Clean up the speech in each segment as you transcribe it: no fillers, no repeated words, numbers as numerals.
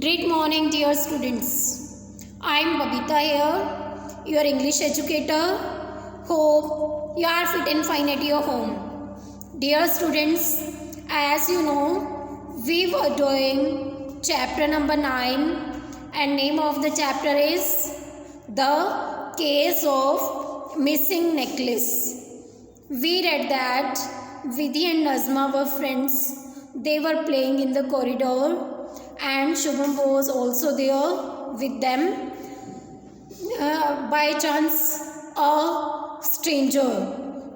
Great morning, dear students. I am Babita here, your English educator. Hope you are fit and fine at your home. Dear students, as you know, we were doing chapter number 9, and name of the chapter is The Case of Missing Necklace. We read that Vidhi and Nazma were friends. They were playing in the corridor and Shubham was also there with them. By chance, a stranger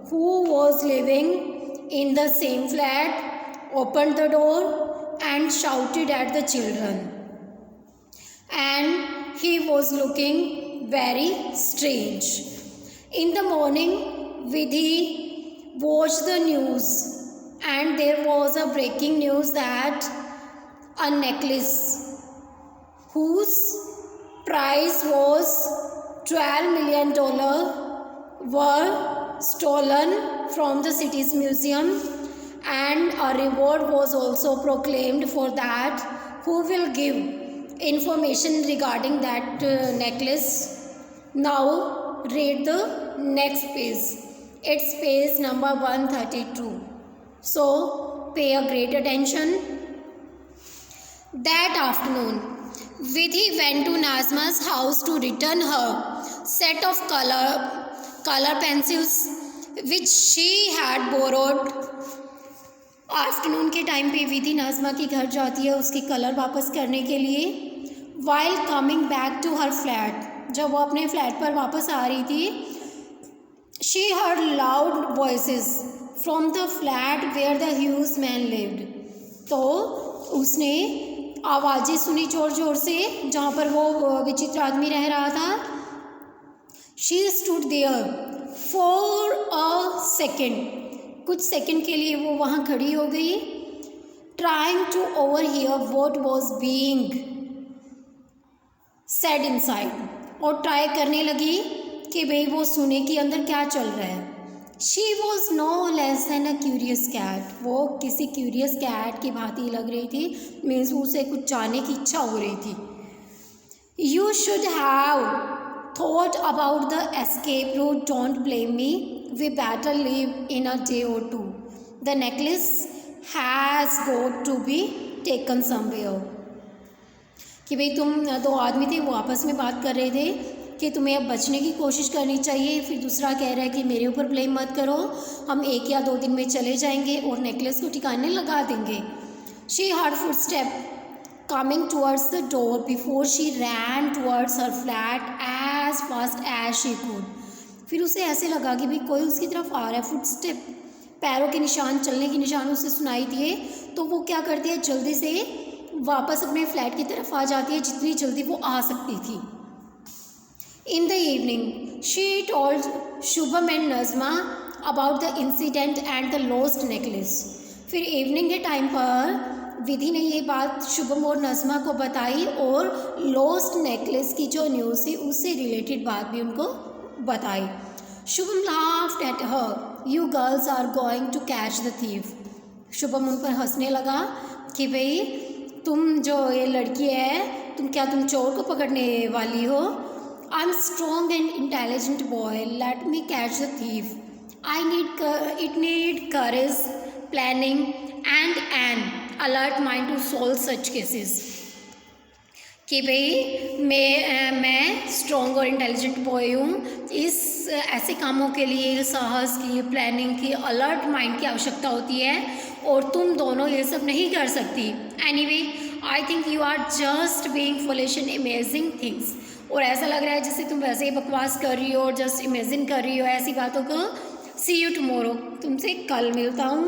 who was living in the same flat opened the door and shouted at the children. And he was looking very strange. In the morning, Vidhi watched the news and there was a breaking news that a necklace whose price was $12 million were stolen from the city's museum, and a reward was also proclaimed for that. Who will give information regarding that necklace? Now read the next page. It's page number 132. So pay a great attention. That afternoon, Vidhi went to Nazma's house to return her set of color pencils which she had borrowed. Afternoon के time पे विधि नाज़मा के घर जाती है उसके colour वापस करने के लिए. While coming back to her flat, जब वो अपने फ्लैट पर वापस आ रही थी, she heard loud voices from the flat where the huge man lived. तो उसने आवाज़ें सुनी जोर जोर से जहाँ पर वो विचित्र आदमी रह रहा था. She stood there for a second. कुछ सेकंड के लिए वो वहाँ खड़ी हो गई. Trying to overhear what was being said inside. और ट्राई करने लगी कि भाई वो सुने कि अंदर क्या चल रहा है. She was no less than a curious cat. वो किसी क्यूरियस कैट की भांति लग रही थी. मीन्स उसे कुछ जानने की इच्छा हो रही थी. You should have thought about the escape route. Don't blame me. We better leave in a day or two. The necklace has got to be taken somewhere. कि भाई तुम दो आदमी थे वो आपस में बात कर रहे थे कि तुम्हें अब बचने की कोशिश करनी चाहिए. फिर दूसरा कह रहा है कि मेरे ऊपर ब्लेम मत करो, हम 1 या 2 दिन में चले जाएंगे और नेकलेस को ठिकाने लगा देंगे. She heard footsteps coming towards the door before she ran towards her flat as fast as she could. फिर उसे ऐसे लगा कि भाई कोई उसकी तरफ आ रहा है. फुटस्टेप, पैरों के निशान, चलने के निशान उसे सुनाई दिए. तो वो क्या करती है, जल्दी से वापस अपने फ्लैट की तरफ आ जाती है जितनी जल्दी वो आ सकती थी. In the evening, she told Shubham and Nazma about the incident and the lost necklace. फिर इवनिंग के टाइम पर विधि ने ये बात शुभम और नज़मा को बताई और लॉस्ट नेकलेस की जो न्यूज़ थी उससे रिलेटेड बात भी उनको बताई. Shubham laughed at her. You girls are going to catch the thief. Shubham उन पर हंसने लगा कि भाई तुम जो ये लड़की है तुम चोर को पकड़ने वाली हो. I'm strong and intelligent boy. Let me catch the thief. It need courage, planning, and an alert mind to solve such cases. कि भाई मैं स्ट्रॉन्ग और इंटेलिजेंट बॉय हूँ. इस ऐसे कामों के लिए साहस की, प्लानिंग की, अलर्ट माइंड की आवश्यकता होती है और तुम दोनों ये सब नहीं कर सकती. Anyway, I think you are just being foolish in amazing things. और ऐसा लग रहा है जैसे तुम वैसे ही बकवास कर रही हो और जस्ट इमेजिन कर रही हो ऐसी बातों को. See you tomorrow. तुमसे कल मिलता हूँ.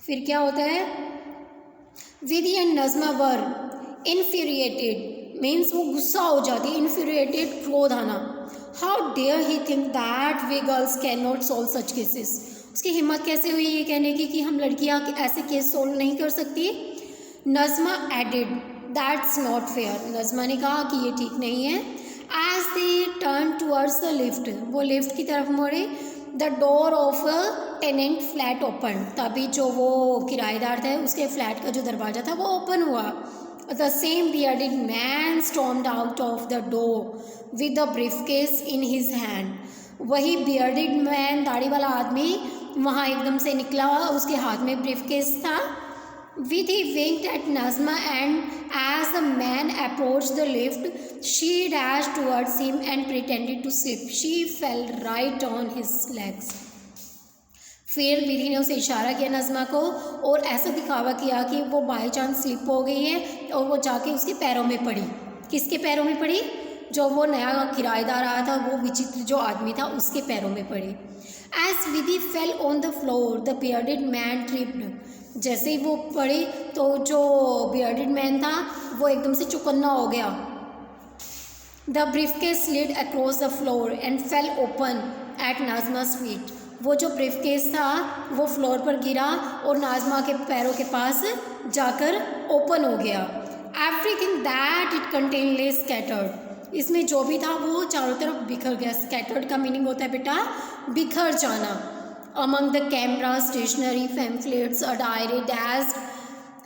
फिर क्या होता है, Vidhi and Nazma were infuriated. Means वो गुस्सा हो जाती है. इन्फ्यूरिएटेड, क्रोध आना. How dare he think that we girls can not solve such cases. उसकी हिम्मत कैसे हुई ये कहने की कि हम लड़कियाँ ऐसे केस सोल्व नहीं कर सकती. Najma added, that's not fair. Najma ने कहा कि ये ठीक नहीं है. As they turn towards the lift, वो लिफ्ट की तरफ मुड़े. The door of a tenant flat open. तभी जो वो किराएदार था उसके फ्लैट का जो दरवाज़ा था वो ओपन हुआ. The same bearded man stormed out of the door with the briefcase in his hand. वही bearded man, दाढ़ी वाला आदमी वहाँ एकदम से निकला, उसके हाथ में briefcase था. Vidhi winked at Nazma, and as the man approached the lift, she dashed towards him and pretended to slip. She fell right on his legs. फिर विधि ने उसे इशारा किया नज़मा को और ऐसा दिखावा किया कि वो बाई चांस स्लिप हो गई है और वो जाके उसके पैरों में पड़ी. किसके पैरों में पड़ी? जो वो नया किराएदार आया था, वो विचित्र जो आदमी था, उसके पैरों में पड़ी. As Vidhi fell on the floor the bearded man tripped. जैसे ही वो पड़ी तो जो बियर्डेड मैन था वो एकदम से चौकन्ना हो गया. The briefcase slid across the floor and fell open at Nazma's feet. वो जो ब्रीफकेस था वो फ्लोर पर गिरा और नाज़मा के पैरों के पास जाकर ओपन हो गया. एवरीथिंग दैट इट कंटेन ले स्कैटर्ड. इसमें जो भी था वो चारों तरफ बिखर गया. स्कैटर्ड का मीनिंग होता है बेटा बिखर जाना. Among the camera, stationery, pamphlets, a diary, dashed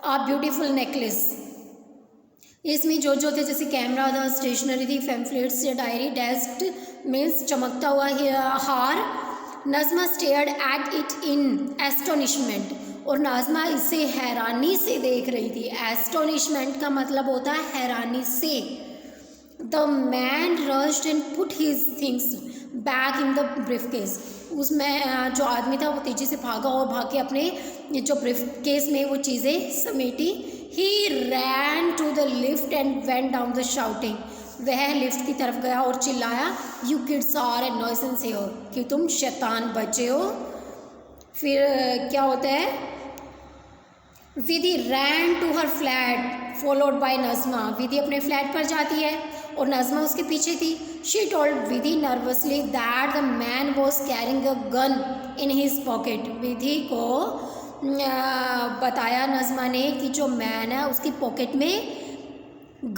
a beautiful necklace. इसमें जो जो थे जैसे कैमरा था, स्टेशनरी थी, पैम्फलेट्स या डायरी, डैश्ड मीन्स चमकता हुआ हार. Najma stared at it in astonishment. और नाज़मा इसे हैरानी से देख रही थी. एस्टोनिशमेंट का मतलब होता है हैरानी से. The man rushed and put his things back in the briefcase. उसमें जो आदमी था वो तेज़ी से भागा और भाग के अपने जो ब्रीफकेस में वो चीज़ें समेटी. He ran to the lift and went down the shouting. वह लिफ्ट की तरफ गया और चिल्लाया, you kids are a nuisance here, कि तुम शैतान बच्चे हो. फिर क्या होता है, Vidhi ran to her flat followed by Nazma. Vidhi अपने फ्लैट पर जाती है और नज़मा उसके पीछे थी. She told Vidhi nervously that the man was carrying a gun in his pocket. Vidhi को बताया नज़मा ने कि जो मैन है उसकी पॉकेट में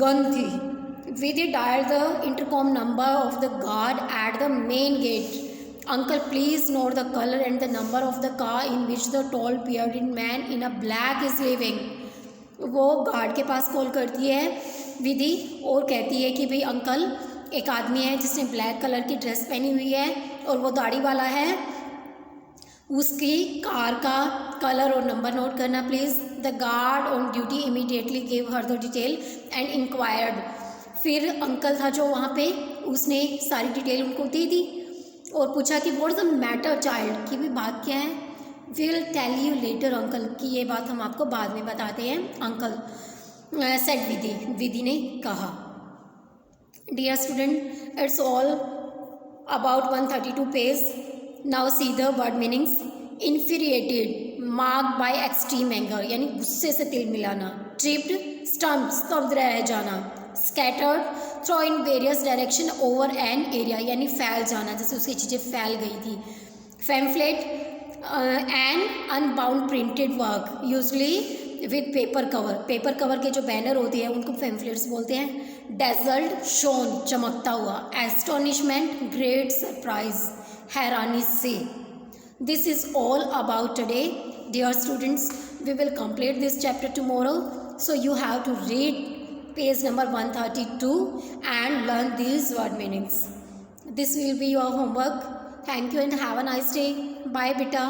गन थी. Vidhi dialled the intercom number of the guard at the main gate. Uncle please note the colour and the number of the car in which the tall bearded man in a black is leaving. वो guard के पास call करती है विधि और कहती है कि भाई अंकल, एक आदमी है जिसने ब्लैक कलर की ड्रेस पहनी हुई है और वो दाढ़ी वाला है, उसकी कार का कलर और नंबर नोट करना please. The guard on duty immediately gave her the detail and inquired. फिर अंकल था जो वहाँ पे, उसने सारी डिटेल उनको दे दी और पूछा कि what is the matter child, की भी बात क्या है. Will tell you later uncle, कि ये बात हम आपको बाद में बताते हैं अंकल, सेड विधि. विधि ने कहा. Dear student, it's all about 132 page. Now see the word meanings. Infuriated, marked by extreme anger, यानी गुस्से से तिल मिलाना. ट्रिप्ड, स्टम्प्ड, स्तब्ध रह जाना. Scattered, throw in various direction over an area, यानी फैल जाना, जैसे उसकी चीज़ें फैल गई थी. Pamphlet, an unbound printed work usually with paper cover. Paper cover के जो बैनर होते हैं उनको पैम्फलेट्स बोलते हैं. डेजल्ड, शोन, चमकता हुआ. एस्टोनिशमेंट, ग्रेट सरप्राइज, हैरानी से. This is all about today. Dear students, we will complete this chapter tomorrow, so you have to read page number 132 and learn these word meanings. This will be your homework. Thank you and have a nice day. Bye beta.